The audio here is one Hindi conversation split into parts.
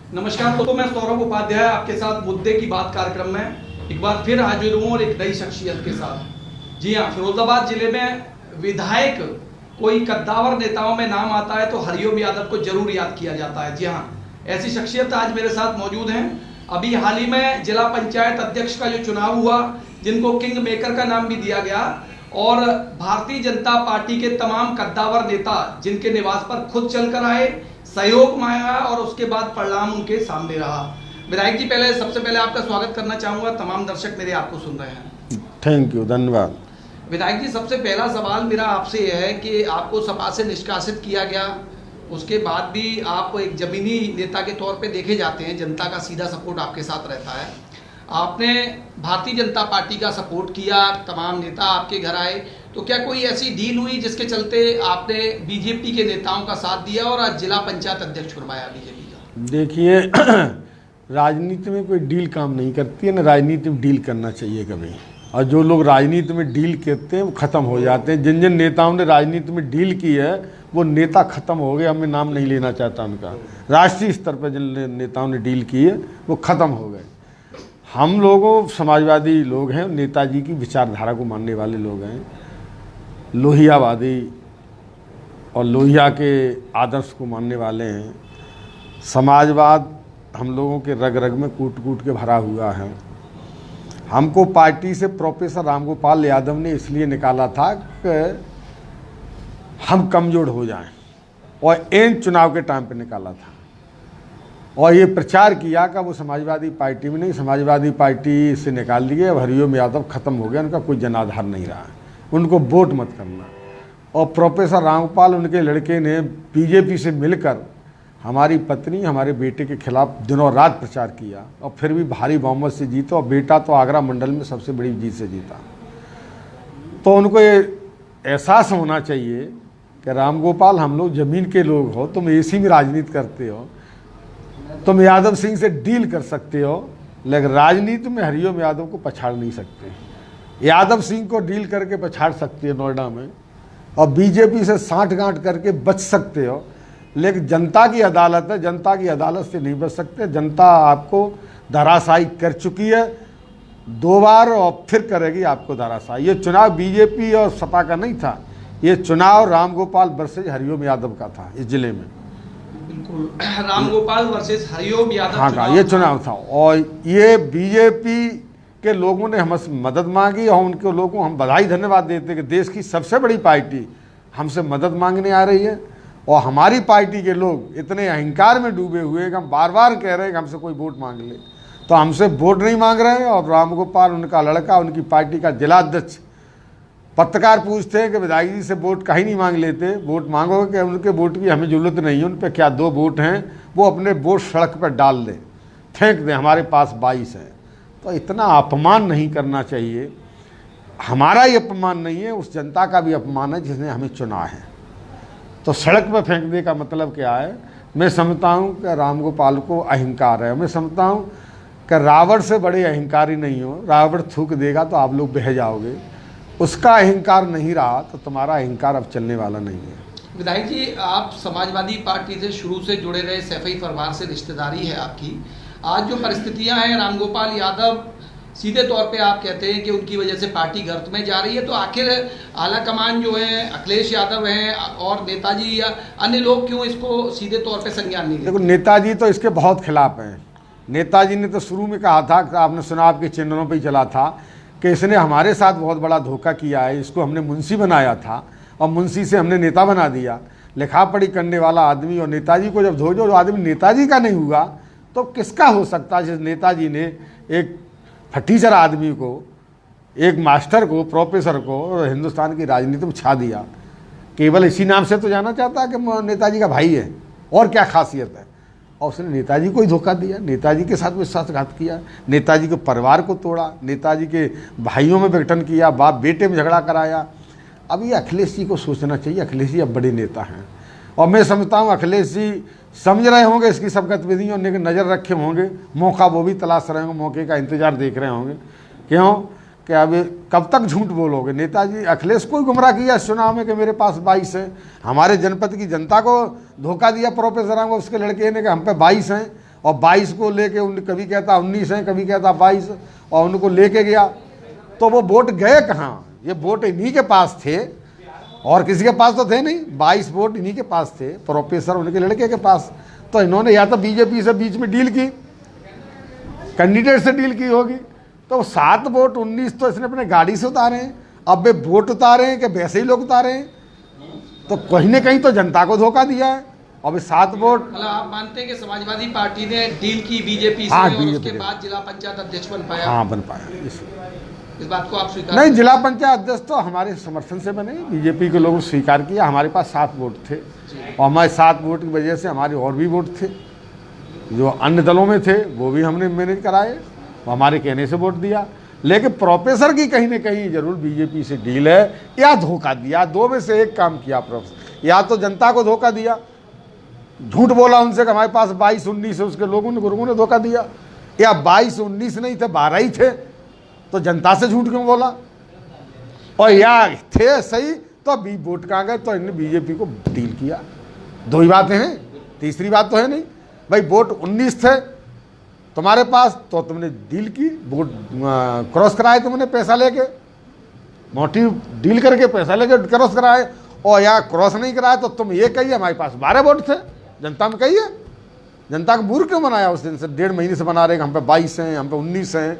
नमस्कार। तो मैं सौरभ उपाध्याय आपके साथ मुद्दे की बात कार्यक्रम में एक बार फिर हाजिर हूँ और एक नई शख्सियत के साथ। जी हाँ, फिरोजाबाद जिले में विधायक कोई कद्दावर नेताओं में नाम आता है तो हरिओम यादव को जरूर याद किया जाता है। जी हाँ, ऐसी शख्सियत आज मेरे साथ मौजूद हैं। अभी हाल ही में जिला पंचायत अध्यक्ष का जो चुनाव हुआ, जिनको किंग मेकर का नाम भी दिया गया, और भारतीय जनता पार्टी के तमाम कद्दावर नेता जिनके निवास पर खुद चलकर आए, सहयोग मांगा और उसके बाद परिणाम उनके सामने रहा। विधायक जी, सबसे पहले आपका स्वागत करना चाहूंगा। तमाम दर्शक मेरे आपको सुन रहे हैं। थैंक यू, धन्यवाद। विधायक जी, सबसे पहला सवाल मेरा आपसे यह है कि आपको सपा से निष्कासित किया गया, उसके बाद भी आप एक जमीनी नेता के तौर पे देखे जाते हैं, जनता का सीधा सपोर्ट आपके साथ रहता है। आपने भारतीय जनता पार्टी का सपोर्ट किया, तमाम नेता आपके घर आए, तो क्या कोई ऐसी डील हुई जिसके चलते आपने बीजेपी के नेताओं का साथ दिया और आज जिला पंचायत अध्यक्ष बनवाया बीजेपी का? देखिए, राजनीति में कोई डील काम नहीं करती है, ना राजनीति में डील करना चाहिए कभी। और जो लोग राजनीति में डील कहते हैं वो ख़त्म हो जाते हैं। जिन जिन नेताओं ने राजनीति में डील की है वो नेता ख़त्म हो गए। अब मैं नाम नहीं लेना चाहता उनका। राष्ट्रीय स्तर पर जिन नेताओं ने डील की है वो ख़त्म हो गए। हम लोगों समाजवादी लोग हैं, नेताजी की विचारधारा को मानने वाले लोग हैं, लोहियावादी और लोहिया के आदर्श को मानने वाले हैं। समाजवाद हम लोगों के रग रग में कूट कूट के भरा हुआ है। हमको पार्टी से प्रोफेसर रामगोपाल यादव ने इसलिए निकाला था कि हम कमज़ोर हो जाएं, और इन चुनाव के टाइम पे निकाला था। और ये प्रचार किया कि वो समाजवादी पार्टी में नहीं, समाजवादी पार्टी से निकाल दिए, अब हरिओम यादव ख़त्म हो गया, उनका कोई जनाधार नहीं रहा, उनको वोट मत करना। और प्रोफेसर रामगोपाल उनके लड़के ने बीजेपी से मिलकर हमारी पत्नी, हमारे बेटे के खिलाफ दिनों रात प्रचार किया, और फिर भी भारी बहुमत से जीता। और बेटा तो आगरा मंडल में सबसे बड़ी जीत से जीता। तो उनको ये एहसास होना चाहिए कि रामगोपाल, हम लोग ज़मीन के लोग हो, तुम एसी में राजनीति करते हो, तुम यादव सिंह से डील कर सकते हो, लेकिन राजनीति में हरिओम यादव को पछाड़ नहीं सकते। यादव सिंह को डील करके पछाड़ सकते हो नोएडा में, और बीजेपी से साठगांठ करके बच सकते हो, लेकिन जनता की अदालत है, जनता की अदालत से नहीं बच सकते। जनता आपको धराशायी कर चुकी है 2 बार, और फिर करेगी आपको धराशायी। ये चुनाव बीजेपी और सपा का नहीं था, ये चुनाव रामगोपाल वर्सेज हरिओम यादव का था इस जिले में। बिल्कुल, रामगोपाल वर्सेस हरिओम यादव। हाँ, ये चुनाव था। और ये बीजेपी के लोगों ने हमसे मदद मांगी, और उनके लोगों को हम बधाई धन्यवाद देते कि देश की सबसे बड़ी पार्टी हमसे मदद मांगने आ रही है। और हमारी पार्टी के लोग इतने अहंकार में डूबे हुए हैं कि हम बार बार कह रहे हैं कि हमसे कोई वोट मांग ले, तो हमसे वोट नहीं मांग रहे हैं। और रामगोपाल, उनका लड़का, उनकी पार्टी का जिलाध्यक्ष, पत्रकार पूछते हैं कि विधायक जी से वोट कहीं नहीं मांग लेते, वोट मांगोगे कि उनके वोट की हमें ज़रूरत नहीं है, उन पर क्या 2 वोट हैं, वो अपने वोट सड़क पर डाल दें, फेंक दें, हमारे पास 22 हैं। तो इतना अपमान नहीं करना चाहिए। हमारा ही अपमान नहीं है, उस जनता का भी अपमान है जिसने हमें चुना है। तो सड़क पर फेंकने का मतलब क्या है? मैं समझता हूँ कि रामगोपाल को अहंकार है। मैं समझता हूँ कि रावण से बड़े अहंकारी नहीं हो। रावण थूक देगा तो आप लोग बह जाओगे, उसका अहंकार नहीं रहा तो तुम्हारा अहंकार अब चलने वाला नहीं है। विधायक जी, आप समाजवादी पार्टी से शुरू से जुड़े रहे, सैफई परिवार से रिश्तेदारी है आपकी। आज जो परिस्थितियां हैं, रामगोपाल यादव सीधे तौर पे आप कहते हैं कि उनकी वजह से पार्टी गर्त में जा रही है, तो आखिर आला कमान जो है, अखिलेश यादव हैं और नेताजी या अन्य लोग क्यों इसको सीधे तौर पे संज्ञान नहीं लेते? देखो, नेताजी तो इसके बहुत खिलाफ हैं। नेताजी ने तो शुरू में कहा था, आपने सुना, आपके चैनलों पर ही चला था, कि इसने हमारे साथ बहुत बड़ा धोखा किया है, इसको हमने मुंशी बनाया था और मुंशी से हमने नेता बना दिया। लिखा पढ़ी करने वाला आदमी, और नेताजी को जब जो आदमी नेताजी का नहीं हुआ तो किसका हो सकता है? जिस नेताजी ने एक फटीचर आदमी को, एक मास्टर को, प्रोफेसर को हिंदुस्तान की राजनीति में छा दिया, केवल इसी नाम से तो जाना चाहता है कि नेताजी का भाई है, और क्या खासियत है? और उसने नेताजी को ही धोखा दिया, नेताजी के साथ विश्वासघात किया, नेताजी के परिवार को तोड़ा, नेताजी के भाइयों में विघटन किया, बाप बेटे में झगड़ा कराया। अब ये अखिलेश जी को सोचना चाहिए। अखिलेश जी अब बड़े नेता हैं, और मैं समझता हूँ अखिलेश जी समझ रहे होंगे इसकी सब गतिविधियों ने, नज़र रखे होंगे, मौका वो भी तलाश रहे होंगे, मौके का इंतजार देख रहे होंगे। क्यों कि अब कब तक झूठ बोलोगे? नेताजी अखिलेश को ही गुमराह किया इस चुनाव में कि मेरे पास 22 है। हमारे जनपद की जनता को धोखा दिया प्रोफेसर राम, उसके लड़के ने कि हम पे 22 हैं, और 22 को लेके उन कभी कहता 19 है, कभी कहता 22, और उनको लेके गया। तो वो वोट गए कहाँ? ये वोट इन्हीं के पास थे और किसी के पास तो थे नहीं। 22 वोट इन्हीं के पास थे, प्रोफेसर उनके लड़के के पास। तो इन्होंने या तो बीजेपी से बीच में डील की, कैंडिडेट से डील की होगी। तो 7 वोट 19 तो इसने अपने गाड़ी से उतारे हैं। अब वे वोट उतारे हैं कि वैसे ही लोग उतारे हैं, तो कहीं ना कहीं तो जनता को धोखा दिया है। अब 7 वोट, मतलब आप मानते हैं कि समाजवादी पार्टी ने डील की बीजेपी से, हाँ, और बीजेपी उसके ने। बाद जिला पंचायत अध्यक्ष बन पाया? हाँ, बन पाया। इस बात को आप स्वीकार नहीं, जिला पंचायत अध्यक्ष तो हमारे समर्थन से बने, बीजेपी के लोगों ने स्वीकार किया। हमारे पास 7 वोट थे और हमारे 7 वोट की वजह से हमारे और भी वोट थे जो अन्य दलों में थे, वो भी हमने मैनेज कराए, वो हमारे कहने से वोट दिया। लेकिन प्रोफेसर की कहीं ना कहीं जरूर बीजेपी से डील है या धोखा दिया। 2 में से एक काम किया प्रोफेसर, या तो जनता को धोखा दिया, झूठ बोला उनसे कि हमारे पास 22-19 है, उसके गुरुओं ने धोखा दिया, या 22-19 नहीं थे, 12 ही थे, तो जनता से झूठ क्यों बोला, और या थे सही तो अभी वोट कहाँ गए, तो इन्होंने बीजेपी को डील किया। 2 ही बातें हैं, तीसरी बात तो है नहीं। भाई वोट 19 थे तुम्हारे पास, तो तुमने डील की, वोट क्रॉस कराए तुमने पैसा लेके, मोटिव डील करके पैसा लेके क्रॉस कराए, और या क्रॉस नहीं कराए तो तुम ये कहिए हमारे पास 12 वोट थे, जनता में कहिए। जनता को मूर्ख क्यों बनाया? उस दिन से 1.5 महीने से बना रहे हैं हम पे 22 हैं, हम पे 19 हैं,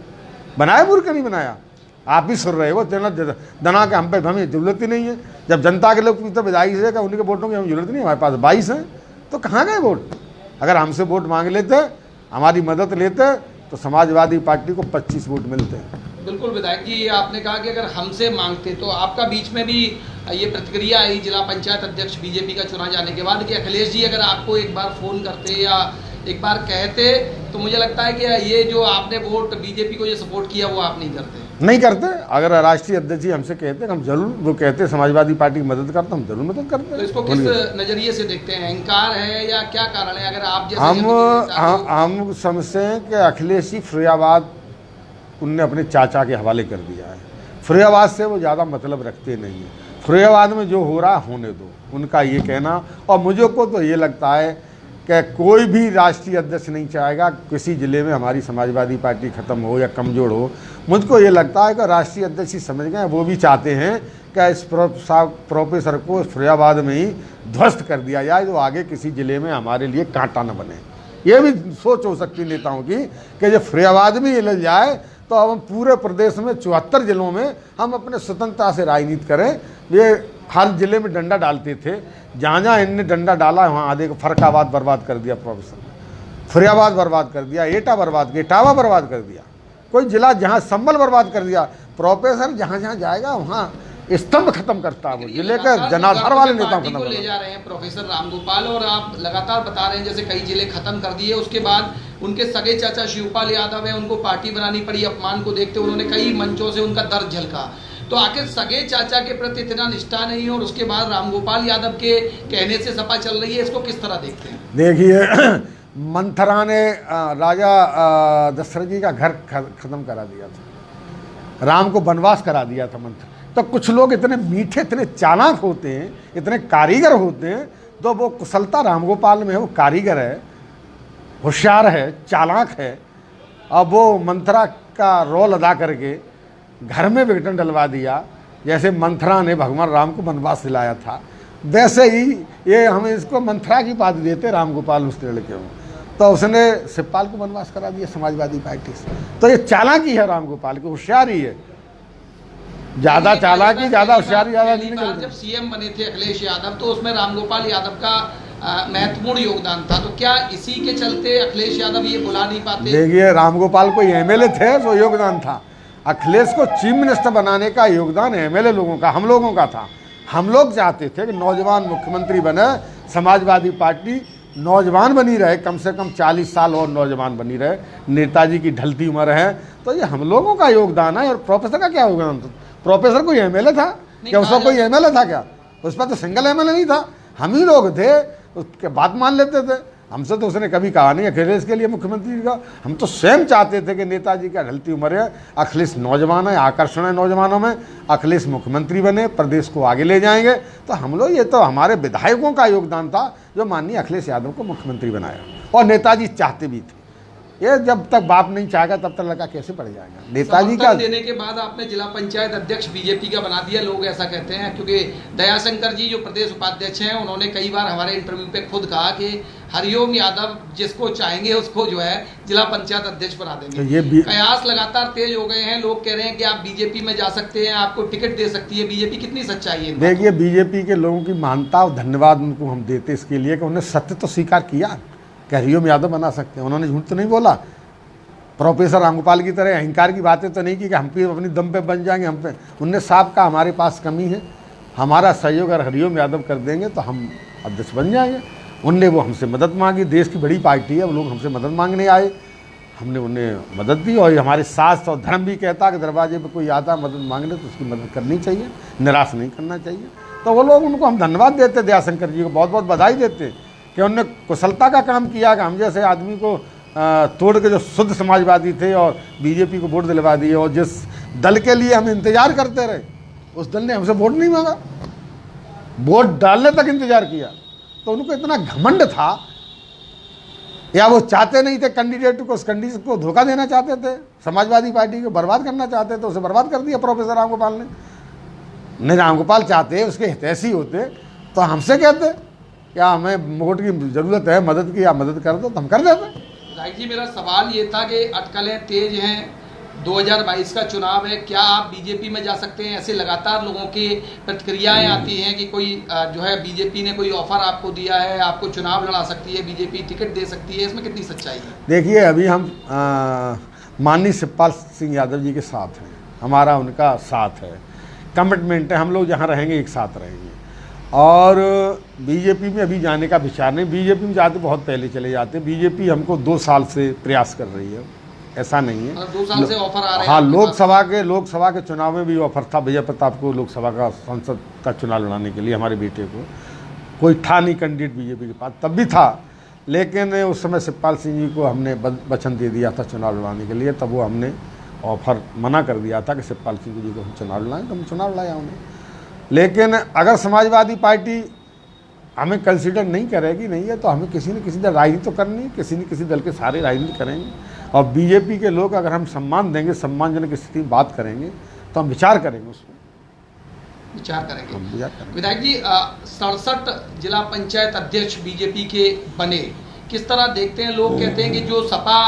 बनाया मूर्ख नहीं बनाया? आप ही सुन रहे हो दना के हम पे, हमें जरूरत ही नहीं है। जब जनता के लोग पूछते विधायक से कि उनके वोटों की हमें जरूरत नहीं, हमारे पास 22 हैं, तो कहाँ गए वोट? अगर हमसे वोट मांग लेते, हमारी मदद लेते, तो समाजवादी पार्टी को 25 वोट मिलते। बिल्कुल विधायक जी, आपने कहा कि अगर हमसे मांगते, तो आपका बीच में भी ये प्रतिक्रिया आई जिला पंचायत अध्यक्ष बीजेपी का चुना जाने के बाद कि अखिलेश जी अगर आपको एक बार फोन करते या एक बार कहते, तो मुझे लगता है कि ये जो आपने वोट बीजेपी को ये सपोर्ट किया वो आप नहीं करते। अगर राष्ट्रीय अध्यक्ष जी हमसे कहते, हम जरूर, वो कहते समाजवादी पार्टी की मदद करते, हम जरूर मदद करते। तो इसको किस नजरिए से देखते हैं? अहंकार है या क्या कारण है? अगर आप जैसे हम समझते हैं कि अखिलेश जी फरीदाबाद उनने अपने चाचा के हवाले कर दिया है। फरीदाबाद से वो ज़्यादा मतलब रखते नहीं है। फरीदाबाद में जो हो रहा होने दो, उनका ये कहना। और मुझे को तो ये लगता है कि कोई भी राष्ट्रीय अध्यक्ष नहीं चाहेगा किसी ज़िले में हमारी समाजवादी पार्टी ख़त्म हो या कमज़ोर हो। मुझको ये लगता है कि राष्ट्रीय अध्यक्ष ही समझ गए, वो भी चाहते हैं कि इस प्रोफेसर को फरीदाबाद में ही ध्वस्त कर दिया जाए, जो आगे किसी ज़िले में हमारे लिए कांटा न बने। ये भी सोच हो सकती नेताओं की कि जब फरीदाबाद में ये लग जाए तो अब हम पूरे प्रदेश में 74 जिलों में हम अपने स्वतंत्रता से राजनीति करें। ये हर जिले में डंडा डालते थे, जहाँ जहाँ इनने डंडा डाला वहाँ आधे को फरकाबाद बर्बाद कर दिया, प्रोफेसर फरीदाबाद बर्बाद कर दिया, एटा बर्बाद किया, इटावा बर्बाद कर दिया, कोई जिला जहाँ संभल बर्बाद कर दिया। प्रोफेसर जहाँ जहाँ जाएगा वहाँ स्तंभ खत्म करता है, वो जिले के जनाधार वाले नेताओं को ले जा रहे हैं प्रोफेसर रामगोपाल, और आप लगातार बता रहे हैं जैसे कई जिले खत्म कर दिए, उसके बाद उनके सगे चाचा शिवपाल यादव है, उनको पार्टी बनानी पड़ी अपमान को देखते, उन्होंने कई मंचों से उनका दर्द झलका। तो आखिर सगे चाचा के प्रति इतना निष्ठा नहीं, और उसके बाद रामगोपाल यादव के कहने से सपा चल रही है, इसको किस तरह देखते हैं? देखिए, मंथरा ने राजा दशरथ जी का घर खत्म करा दिया था, राम को वनवास करा दिया था मंथरा। तो कुछ लोग इतने मीठे, इतने चालाक होते हैं, इतने कारीगर होते हैं, तो वो कुशलता रामगोपाल में है, वो कारीगर है, होशियार है, चालाक है। अब वो मंथरा का रोल अदा करके घर में विघटन डलवा दिया। जैसे मंथरा ने भगवान राम को वनवास दिलाया था, वैसे ही ये हम इसको मंथरा की बात देते रामगोपाल उस लड़के को, तो उसने शिवपाल को वनवास करा दिया समाजवादी पार्टी से। तो ये चालाकी है रामगोपाल की, होशियारी है, ज्यादा चालाकी, ज्यादा होशियारी, ज्यादा नहीं। जब सीएम बने थे अखिलेश यादव, तो उसमें रामगोपाल यादव का महत्वपूर्ण योगदान था, तो क्या इसी के चलते अखिलेश यादव ये बुला नहीं पाते? देखिए, रामगोपाल कोई एमएलए थे तो योगदान था, अखिलेश को चीफ मिनिस्टर बनाने का योगदान एमएलए लोगों का, हम लोगों का था। हम लोग चाहते थे कि नौजवान मुख्यमंत्री बने, समाजवादी पार्टी नौजवान बनी रहे, कम से कम 40 साल और नौजवान बनी रहे, नेताजी की ढलती उम्र है, तो ये हम लोगों का योगदान है। और प्रोफेसर का क्या योगदान था? प्रोफेसर कोई एमएलए था क्या? उसका कोई एमएलए था क्या? उस पर तो सिंगल एमएलए नहीं था, हम ही लोग थे, उसके बात मान लेते थे। हमसे तो उसने कभी कहा नहीं अखिलेश के लिए मुख्यमंत्री का। हम तो स्वयं चाहते थे कि नेताजी का ढलती उम्र है, अखिलेश नौजवान है, आकर्षण है नौजवानों में, अखिलेश मुख्यमंत्री बने, प्रदेश को आगे ले जाएंगे। तो हम लोग, ये तो हमारे विधायकों का योगदान था जो माननीय अखिलेश यादव को मुख्यमंत्री बनाया। और नेताजी चाहते भी थे। ये जब तक बाप नहीं चाहेगा तब तक लड़का कैसे पड़ जाएगा। नेताजी का समर्थन देने के बाद आपने जिला पंचायत अध्यक्ष बीजेपी का बना दिया, लोग ऐसा कहते हैं, क्योंकि दयाशंकर जी जो प्रदेश उपाध्यक्ष हैं उन्होंने कई बार हमारे इंटरव्यू पे खुद कहा कि हरिओम यादव जिसको चाहेंगे उसको जो है जिला पंचायत अध्यक्ष बना देंगे। तो ये कयास लगातार तेज हो गए हैं, लोग कह रहे हैं कि आप बीजेपी में जा सकते हैं, आपको टिकट दे सकती है बीजेपी। कितनी सच्चाई है? देखिए, बीजेपी के लोगों की मानता और धन्यवाद उनको हम देते इसके लिए कि उन्होंने सत्य तो स्वीकार किया कि हरिओम यादव बना सकते हैं। उन्होंने झूठ तो नहीं बोला। प्रोफेसर रामगोपाल की तरह अहंकार की बातें तो नहीं की कि हम भी अपनी दम पे बन जाएंगे। हम पे उनने साफ कहा हमारे पास कमी है, हमारा सहयोग अगर हरिओम यादव कर देंगे तो हम अध्यक्ष बन जाएंगे। उनने वो हमसे मदद मांगी, देश की बड़ी पार्टी है, वो लोग हमसे मदद मांगने आए, हमने उन्हें मदद दी। और हमारे शास्त्र और धर्म भी कहता कि दरवाजे पर कोई आता मदद मांगने तो उसकी मदद करनी चाहिए, निराश नहीं करना चाहिए। तो वो लोग, उनको हम धन्यवाद देते, दयाशंकर जी को बहुत बहुत बधाई देते कि उन्होंने कुशलता का काम किया कि हम जैसे आदमी को तोड़ के जो शुद्ध समाजवादी थे और बीजेपी को वोट दिलवा दिए। और जिस दल के लिए हम इंतजार करते रहे उस दल ने हमसे वोट नहीं मांगा, वोट डालने तक इंतजार किया। तो उनको इतना घमंड था, या वो चाहते नहीं थे कैंडिडेट को, उस कैंडिडेट को धोखा देना चाहते थे, समाजवादी पार्टी को बर्बाद करना चाहते थे, उसे बर्बाद कर दिया प्रोफेसर रामगोपाल ने। नहीं, रामगोपाल चाहते, उसके हितैषी होते तो हमसे कहते क्या हमें वोट की ज़रूरत है, मदद की, या मदद कर दो तो हम कर देते। राइट जी, मेरा सवाल ये था कि अटकलें तेज हैं, 2022 का चुनाव है, क्या आप बीजेपी में जा सकते हैं? ऐसे लगातार लोगों की प्रतिक्रियाएं आती हैं कि कोई जो है बीजेपी ने कोई ऑफर आपको दिया है, आपको चुनाव लड़ा सकती है बीजेपी, टिकट दे सकती है, इसमें कितनी सच्चाई है? देखिए, अभी हम माननीय शिवपाल सिंह यादव जी के साथ हैं, हमारा उनका साथ है, कमिटमेंट है, हम लोग जहाँ रहेंगे एक साथ रहेंगे। और बीजेपी में अभी जाने का विचार नहीं। बीजेपी में जाते बहुत पहले चले जाते। बीजेपी हमको 2 साल से प्रयास कर रही है, ऐसा नहीं है। 2 साल से ऑफर आ रहे हैं? हाँ, लोकसभा के चुनाव में भी ऑफर था विजय प्रताप को, लोकसभा का संसद का चुनाव लड़ाने के लिए। हमारे बेटे को कोई था नहीं कैंडिडेट बीजेपी के पास, तब भी था, लेकिन उस समय शिवपाल सिंह जी को हमने वचन दे दिया था चुनाव लड़ाने के लिए। तब वो हमने ऑफर मना कर दिया था कि शिवपाल सिंह जी को हम चुनाव लड़ाएं, तो हम चुनाव लड़ाया उन्हें। लेकिन अगर समाजवादी पार्टी हमें कंसीडर नहीं करेगी, नहीं है, तो हमें किसी न किसी दल राजनीति तो करनी है, किसी न किसी दल के सारे राजनीति करेंगे। और बीजेपी के लोग अगर हम सम्मान देंगे, सम्मानजनक स्थिति में बात करेंगे तो हम विचार करेंगे, उसमें विचार करेंगे। विधायक जी, 67 जिला पंचायत अध्यक्ष बीजेपी के बने, किस तरह देखते हैं? लोग कहते हैं कि जो सपा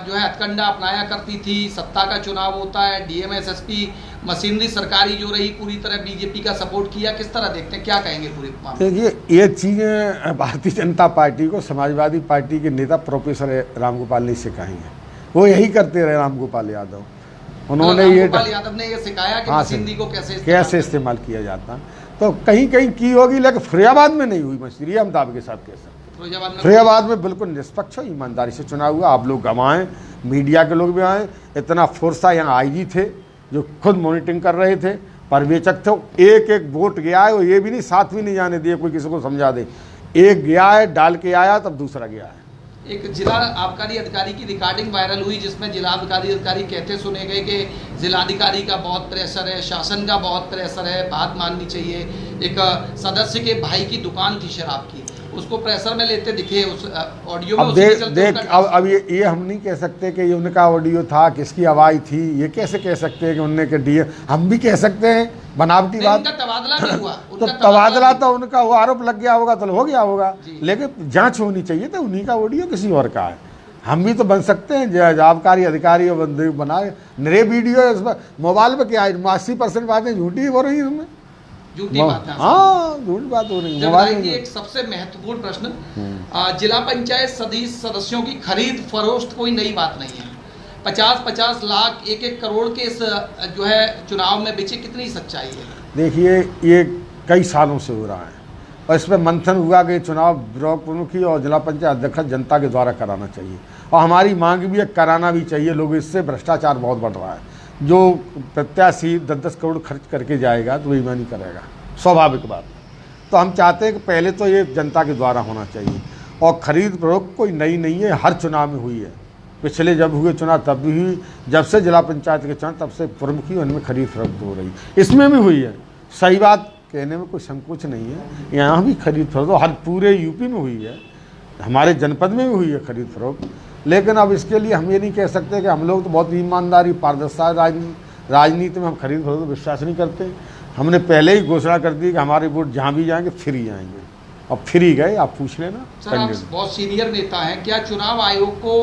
जो है हथकंडा अपनाया करती थी, सत्ता का चुनाव होता है, डीएम एसएसपी मशीनरी सरकारी जो रही पूरी तरह बीजेपी का सपोर्ट किया, किस तरह देखते हैं, क्या कहेंगे पूरे मामले? देखिए, ये चीज़ें भारतीय जनता पार्टी को समाजवादी पार्टी के नेता प्रोफेसर रामगोपाल ने सिखाई हैं। वो यही करते रहे, रामगोपाल यादव। उन्होंने रामगोपाल यादव ने ये सिखाया कि मशीनरी को कैसे इस्तेमाल किया जाता। तो कहीं कहीं की होगी, लेकिन फिरोजाबाद में नहीं हुई मशीनरी, हम दावे के साथ कह सकते। फिरोजाबाद में बिल्कुल निष्पक्ष ईमानदारी से चुनाव हुआ। आप लोग गंवाएं, मीडिया के लोग भी आए, इतना फोर्सा यहाँ आईजी थे जो खुद मॉनिटरिंग कर रहे थे, पर्यवेक्षक थे। एक एक वोट गया है, वो ये भी नहीं, साथ भी नहीं जाने दिए कोई किसी को समझा दे। एक गया है, डाल के आया, तब दूसरा गया है। एक जिला आबकारी अधिकारी की रिकॉर्डिंग वायरल हुई जिसमें जिला आबकारी अधिकारी कहते सुने गए कि जिलाधिकारी का बहुत प्रेशर है, शासन का बहुत प्रेशर है, बात माननी चाहिए। एक सदस्य के भाई की दुकान थी शराब की, उसको प्रेशर में लेते दिखे उस ऑडियो में। अब देख अब ये हम नहीं कह सकते कि ये उनका ऑडियो था, किसकी आवाज़ थी, ये कैसे कह सकते हैं कि उनने के डीए। हम भी कह सकते हैं बनावटी बात। उनका तबादला नहीं हुआ, तो तबादला तो उनका वो आरोप लग गया होगा तो हो गया होगा, लेकिन जांच होनी चाहिए। तो उन्हीं का ऑडियो किसी और का है, हम भी तो बन सकते हैं आबकारी अधिकारी और बनाए नए वीडियो। इस पर मोबाइल पे क्या है, 80% बातें झूठी हो रही है, इसमें झूठी बात है। हाँ, झूठी बात हो रही है। एक सबसे महत्वपूर्ण प्रश्न, जिला पंचायत सदस्यों की खरीद फरोख्त कोई नई बात नहीं है। 50-50 लाख 1-1 करोड़ के इस जो है चुनाव में बेचे, कितनी सच्चाई है? देखिए, ये कई सालों से हो रहा है और इस पर मंथन हुआ कि चुनाव ब्लॉक प्रमुखी और जिला पंचायत अध्यक्ष जनता के द्वारा कराना चाहिए। और हमारी मांग भी है, कराना भी चाहिए। लोग, इससे भ्रष्टाचार बहुत बढ़ रहा है। जो प्रत्याशी 10-10 करोड़ खर्च करके जाएगा तो बेईमानी करेगा, स्वाभाविक बात। तो हम चाहते हैं कि पहले तो ये जनता के द्वारा होना चाहिए। और खरीद फरोख्त कोई नई नहीं है, हर चुनाव में हुई है। पिछले जब हुए चुनाव तब भी हुई, जब से जिला पंचायत के चुनाव तब से प्रमुखी उनमें खरीद फरोख्त हो रही, इसमें भी हुई है। सही बात कहने में कोई संकोच नहीं है, यहाँ भी खरीद फरोख्त हर पूरे यूपी में हुई है। हमारे जनपद में भी हुई है खरीद फरोख्त, लेकिन अब इसके लिए हम ये नहीं कह सकते कि हम लोग तो बहुत ईमानदारी पारदर्शिता राजनीति में हम खरीद फरोख्त को विश्वास नहीं करते। हमने पहले ही घोषणा कर दी कि हमारे वोट जहाँ भी जाएंगे फ्री जाएंगे, अब फ्री गए, आप पूछ लेना। सर आप बहुत सीनियर नेता हैं, क्या चुनाव आयोग को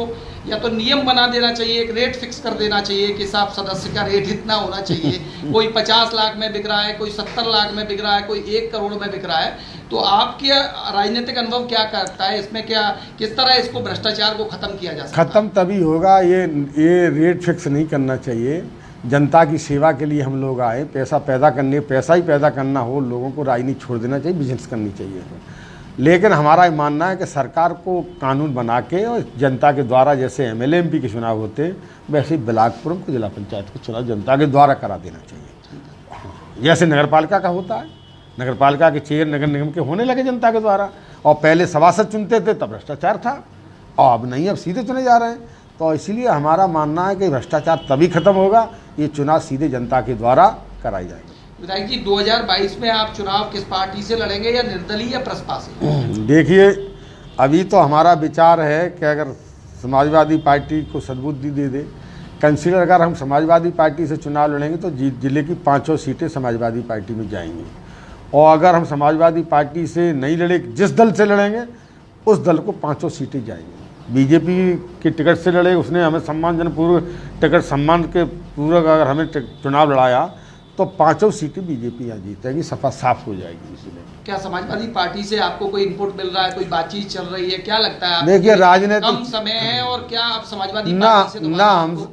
या तो नियम बना देना चाहिए, एक रेट फिक्स कर देना चाहिए कि साहब सदस्य का रेट इतना होना चाहिए, कोई 50 लाख में बिक रहा है, कोई 70 लाख में बिक रहा है, कोई 1 करोड़ में बिक रहा है, तो आपके राजनीतिक अनुभव क्या करता है इसमें, क्या किस तरह इसको भ्रष्टाचार को खत्म किया जा सकता है? खत्म तभी होगा, ये रेट फिक्स नहीं करना चाहिए। जनता की सेवा के लिए हम लोग आए, पैसा ही पैदा करना हो, लोगों को राजनीति छोड़ देना चाहिए, बिजनेस करनी चाहिए। लेकिन हमारा मानना है कि सरकार को कानून बना के और जनता के द्वारा, जैसे एमएलए एमपी के चुनाव होते हैं वैसे ही ब्लॉकपुरम को जिला पंचायत के चुनाव जनता के द्वारा करा देना चाहिए। जैसे नगर पालिका का होता है, नगर पालिका के चेयर नगर निगम के होने लगे जनता के द्वारा, और पहले सभासद चुनते थे तब भ्रष्टाचार था, और अब नहीं, अब सीधे चुने जा रहे हैं। तो इसलिए हमारा मानना है कि भ्रष्टाचार तभी खत्म होगा ये चुनाव सीधे जनता के द्वारा कराई जाएगी। विधायक जी 2022 में आप चुनाव किस पार्टी से लड़ेंगे, या निर्दलीय या प्रसपा से? देखिए, अभी तो हमारा विचार है कि अगर समाजवादी पार्टी को सद्बुद्धि दे दे, कंसीडर अगर हम समाजवादी पार्टी से चुनाव लड़ेंगे तो जिले की 5 सीटें समाजवादी पार्टी में जाएंगी, और अगर हम समाजवादी पार्टी से नहीं लड़े, जिस दल से लड़ेंगे उस दल को 5 सीटें जाएंगी। बीजेपी के टिकट से लड़े, उसने हमें सम्मानजनपूर्वक टिकट सम्मान के पूर्वक अगर हमें चुनाव लड़ाया तो 5 सीटें बीजेपी यहाँ जीतेगी, सफा साफ हो जाएगी। इसलिए क्या समाजवादी पार्टी से आपको कोई इनपुट मिल रहा है, कोई बातचीत चल रही है, क्या लगता है? देखिए, राजनीतिक कम समय है, और क्या आप समाजवादी पार्टी से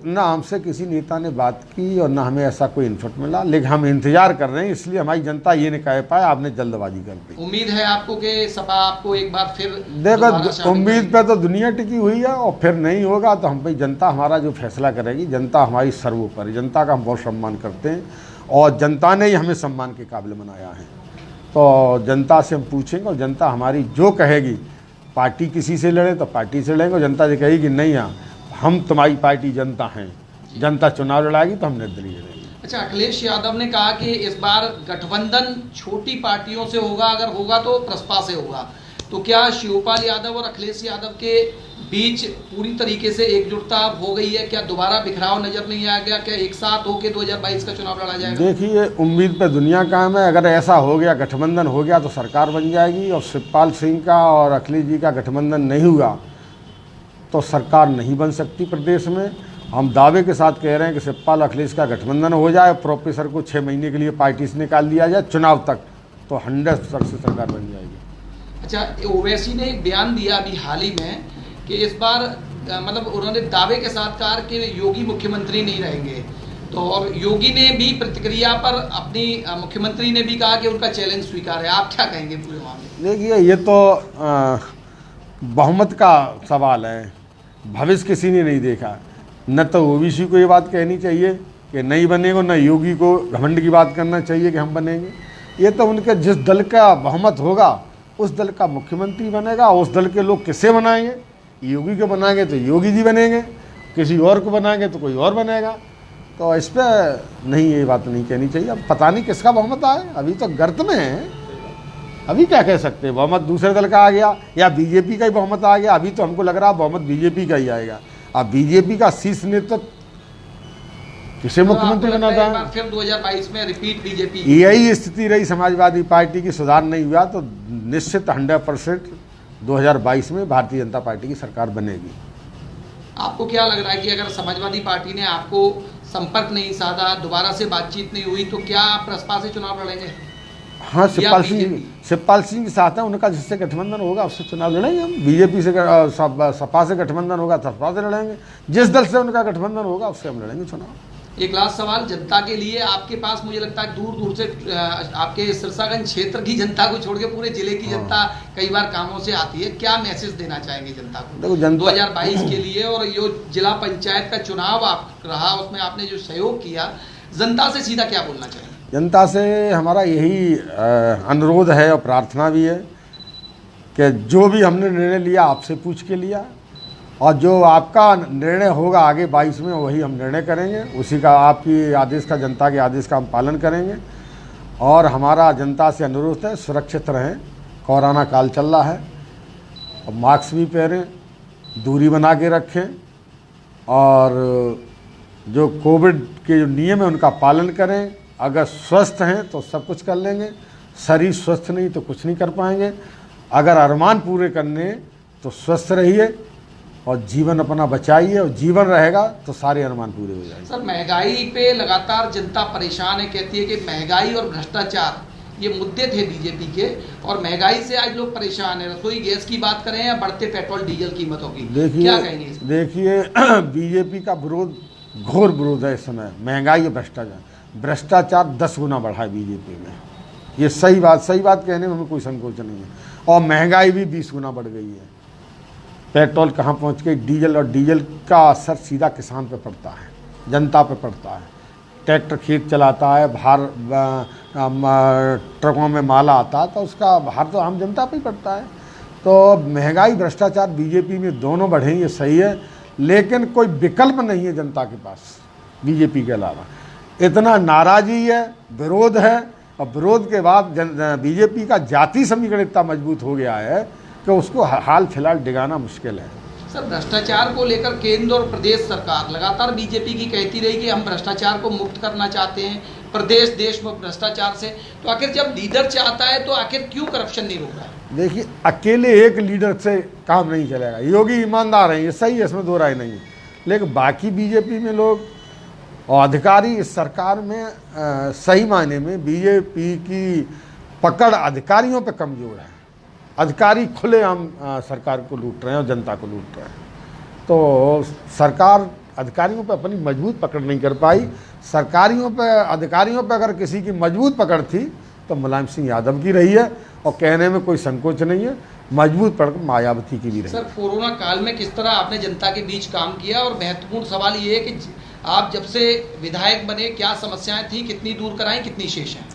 ना हमसे किसी नेता ने बात की और ना हमें ऐसा कोई इनपुट मिला, लेकिन हम इंतजार कर रहे हैं, इसलिए हमारी जनता ये नहीं कह पाए आपने जल्दबाजी कर दी। उम्मीद है आपको कि सपा आपको एक बार फिर देखो, उम्मीद पे तो दुनिया टिकी हुई है, और फिर नहीं होगा तो हम पे जनता हमारा जो फैसला करेगी। जनता हमारी सर्वोपरि, जनता का हम बहुत सम्मान करते हैं, और जनता ने ही हमें सम्मान के काबिल बनाया है। तो जनता से हम पूछेंगे, और जनता हमारी जो कहेगी, पार्टी किसी से लड़े तो पार्टी से लड़ेंगे, और जनता जो कहेगी नहीं हम तुम्हारी पार्टी जनता हैं, जनता चुनाव लड़ाएगी तो हम निर्दलीय लड़ेंगे। अच्छा, अखिलेश यादव ने कहा कि इस बार गठबंधन छोटी पार्टियों से होगा, अगर होगा तो प्रसपा से होगा, तो क्या शिवपाल यादव और अखिलेश यादव के बीच पूरी तरीके से एकजुटता हो गई है? क्या दोबारा बिखराव नजर नहीं आ गया? क्या एक साथ होकर 2022 का चुनाव लड़ा जाएगा? देखिए, उम्मीद पे दुनिया कायम है। अगर ऐसा हो गया, गठबंधन हो गया तो सरकार बन जाएगी, और शिवपाल सिंह का और अखिलेश जी का गठबंधन नहीं हुआ तो सरकार नहीं बन सकती प्रदेश में। हम दावे के साथ कह रहे हैं कि शिवपाल अखिलेश का गठबंधन हो जाए, प्रोफेसर को 6 महीने के लिए पार्टी से निकाल दिया जाए चुनाव तक, तो 100% सरकार बन जाएगी। अच्छा, ओवैसी ने एक बयान दिया अभी हाल ही में कि इस बार मतलब उन्होंने दावे के साथ कहा कि योगी मुख्यमंत्री नहीं रहेंगे, तो और योगी ने भी प्रतिक्रिया पर अपनी मुख्यमंत्री ने भी कहा कि उनका चैलेंज स्वीकार है। आप क्या कहेंगे पूरे मामले? देखिए, ये तो बहुमत का सवाल है, भविष्य किसी ने नहीं देखा। न तो ओबीसी को ये बात कहनी चाहिए कि नहीं बनेगा, न योगी को घमंड की बात करना चाहिए कि हम बनेंगे। ये तो उनके जिस दल का बहुमत होगा उस दल का मुख्यमंत्री बनेगा। उस दल के लोग किसे बनाएंगे? योगी को बनाएंगे तो योगी जी बनेंगे, किसी और को बनाएंगे तो कोई और बनेगा। तो इस पर नहीं, ये बात नहीं कहनी चाहिए। अब पता नहीं किसका बहुमत आए, अभी तो गर्त में है, अभी क्या कह सकते हैं। बहुमत दूसरे दल का आ गया या बीजेपी का ही बहुमत आ गया, अभी तो हमको लग रहा है बहुमत बीजेपी का ही आएगा। अब बीजेपी का शीर्ष नेतृत्व किसे मुख्यमंत्री बनाता है? फिर 2022 में रिपीट बीजेपी। यही स्थिति रही समाजवादी पार्टी की, सुधार नहीं हुआ तो निश्चित 100% 2022 में भारतीय जनता पार्टी की सरकार बनेगी। आपको क्या लग रहा है कि अगर समाजवादी पार्टी ने आपको संपर्क नहीं साधा, दोबारा से बातचीत नहीं हुई, तो क्या आप प्रसपा से चुनाव लड़ेंगे? हाँ, शिवपाल सिंह के साथ है, उनका जिससे गठबंधन होगा उससे चुनाव लड़ेंगे हम। बीजेपी से सपा से गठबंधन होगा तो सपा से लड़ेंगे, जिस दल से उनका गठबंधन होगा उससे हम लड़ेंगे चुनाव। एक लास्ट सवाल जनता के लिए, आपके पास मुझे लगता है दूर दूर से आपके सिरसागंज क्षेत्र की जनता को छोड़ के पूरे जिले की जनता कई बार कामों से आती है, क्या मैसेज देना चाहेंगे जनता को? देखो, 2022 के लिए, और ये जिला पंचायत का चुनाव आप रहा, उसमें आपने जो सहयोग किया, जनता से सीधा क्या बोलना चाहिए? जनता से हमारा यही अनुरोध है और प्रार्थना भी है कि जो भी हमने निर्णय लिया आपसे पूछ के लिया, और जो आपका निर्णय होगा आगे 22 में वही हम निर्णय करेंगे, उसी का आपकी आदेश का, जनता के आदेश का हम पालन करेंगे। और हमारा जनता से अनुरोध है सुरक्षित रहें, कोरोना काल चल रहा है, और मास्क भी पहनें, दूरी बना के रखें और जो कोविड के जो नियम है उनका पालन करें। अगर स्वस्थ हैं तो सब कुछ कर लेंगे, शरीर स्वस्थ नहीं तो कुछ नहीं कर पाएंगे। अगर अरमान पूरे करने तो स्वस्थ रहिए और जीवन अपना बचाइए, और जीवन रहेगा तो सारे अरमान पूरे हो जाएंगे। सर, महंगाई पे लगातार जनता परेशान है, कहती है कि महंगाई और भ्रष्टाचार ये मुद्दे थे बीजेपी के, और महंगाई से आज लोग परेशान है। रसोई गैस की बात करें या बढ़ते पेट्रोल डीजल कीमतों की, क्या कहेंगे? देखिए बीजेपी का विरोध, घोर विरोध है इस समय महंगाई और भ्रष्टाचार। भ्रष्टाचार 10 गुना बढ़ा है बीजेपी में, ये सही बात कहने में हमें कोई संकोच नहीं है। और महंगाई भी 20 गुना बढ़ गई है। पेट्रोल कहाँ पहुँच गई, डीजल, और डीजल का असर सीधा किसान पे पड़ता है, जनता पे पड़ता है। ट्रैक्टर खेत चलाता है, भार ट्रकों में माल आता है तो उसका भार तो आम जनता पे ही पड़ता है। तो महंगाई भ्रष्टाचार बीजेपी में दोनों बढ़े, ये सही है, लेकिन कोई विकल्प नहीं है जनता के पास बीजेपी के अलावा। इतना नाराज़गी है, विरोध है, और विरोध के बाद बीजेपी का जाति समीकरण इतना मजबूत हो गया है कि उसको हाल फिलहाल डिगाना मुश्किल है। सर, भ्रष्टाचार को लेकर केंद्र और प्रदेश सरकार लगातार बीजेपी की कहती रही कि हम भ्रष्टाचार को मुक्त करना चाहते हैं, प्रदेश देश में भ्रष्टाचार से। तो आखिर जब लीडर चाहता है तो आखिर क्यों करप्शन नहीं रोक रहा है? देखिए, अकेले एक लीडर से काम नहीं चलेगा। योगी ईमानदार हैं, ये सही है, इसमें दो राय नहीं है, लेकिन बाकी बीजेपी में लोग और अधिकारी इस सरकार में सही मायने में बीजेपी की पकड़ अधिकारियों पे कमज़ोर है। अधिकारी खुलेआम सरकार को लूट रहे हैं और जनता को लूट रहे हैं। तो सरकार अधिकारियों पे अपनी मजबूत पकड़ नहीं कर पाई। अधिकारियों पे अगर किसी की मजबूत पकड़ थी तो मुलायम सिंह यादव की रही है, और कहने में कोई संकोच नहीं है, मजबूत पकड़ मायावती की भी रही। सर, कोरोना काल में किस तरह आपने जनता के बीच काम किया, और महत्वपूर्ण सवाल ये है कि आप जब से विधायक बने क्या समस्याएं थी, कितनी दूर कराई, कितनी शेष हैं?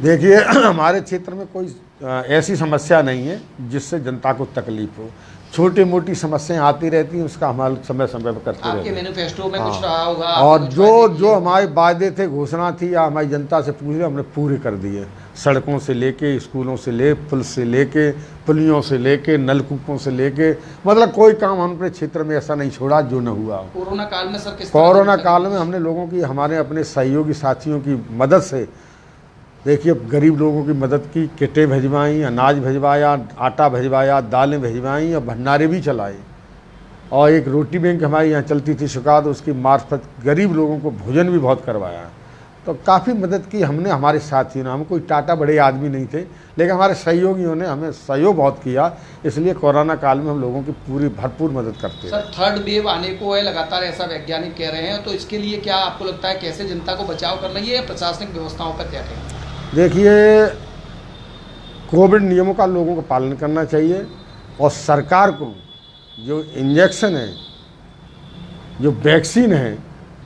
देखिए, हमारे क्षेत्र में कोई ऐसी समस्या नहीं है जिससे जनता को तकलीफ हो। छोटी मोटी समस्याएं आती रहती हैं, उसका हम समय समय पर करते रहते हैं। आपके मैनिफेस्टो में कुछ रहा होगा, और जो हमारे वादे थे, घोषणा थी, या हमारी जनता से पूछ रहे, हमने पूरे कर दिए। सड़कों से लेके, स्कूलों से ले, पुल से लेके, पुलियों से लेके, नलकूपों से लेके, मतलब कोई काम हम अपने क्षेत्र में ऐसा नहीं छोड़ा जो न हुआ। कोरोना काल में सर, कोरोना काल में हमने लोगों की, हमारे अपने सहयोगी साथियों की मदद से, देखिए, गरीब लोगों की मदद की, किटें भिजवाई, अनाज भिजवाया, आटा भिजवाया, दालें भिजवाई, और भंडारे भी चलाए। और एक रोटी बैंक हमारी यहाँ चलती थी शुकात, उसकी मार्फत गरीब लोगों को भोजन भी बहुत करवाया। तो काफ़ी मदद की हमने, हमारे साथियों ने। हम कोई टाटा बड़े आदमी नहीं थे, लेकिन हमारे सहयोगियों ने हमें सहयोग बहुत किया। इसलिए कोरोना काल में हम लोगों की पूरी भरपूर मदद करते हैं। सर, थर्ड वेव आने को है लगातार, ऐसा वैज्ञानिक कह रहे हैं, तो इसके लिए क्या आपको लगता है, कैसे जनता को बचाव करना है, या प्रशासनिक व्यवस्थाओं पर क्या कहें? देखिए, कोविड नियमों का लोगों को पालन करना चाहिए, और सरकार को जो इंजेक्शन है, जो वैक्सीन है,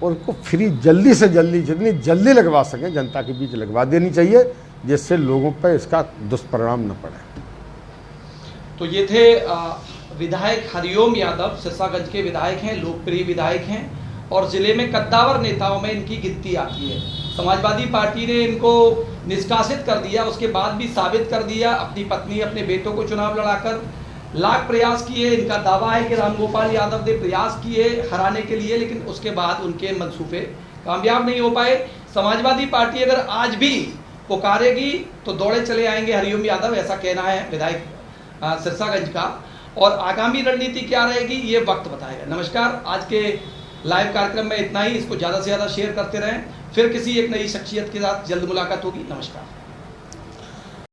उनको फ्री जल्दी से जल्दी, जितनी जल्दी लगवा सकें जनता के बीच लगवा देनी चाहिए, जिससे लोगों पर इसका दुष्परिणाम न पड़े। तो ये थे विधायक हरिओम यादव, सिरसागंज के विधायक हैं, लोकप्रिय विधायक हैं, और जिले में कद्दावर नेताओं में इनकी गिनती आती है। समाजवादी पार्टी ने इनको निष्कासित कर दिया, उसके बाद भी साबित कर दिया, अपनी पत्नी, अपने बेटों को चुनाव लड़ाकर लाख प्रयास किए। इनका दावा है कि रामगोपाल यादव ने प्रयास किए हराने के लिए, लेकिन उसके बाद उनके मंसूबे कामयाब नहीं हो पाए। समाजवादी पार्टी अगर आज भी पुकारेगी तो दौड़े चले आएंगे हरिओम यादव, ऐसा कहना है विधायक सिरसागंज का। और आगामी रणनीति क्या रहेगी ये वक्त बताएगा। नमस्कार, आज के लाइव कार्यक्रम में इतना ही। इसको ज़्यादा से ज़्यादा शेयर करते रहें। फिर किसी एक नई शख्सियत के साथ जल्द मुलाकात होगी। नमस्कार।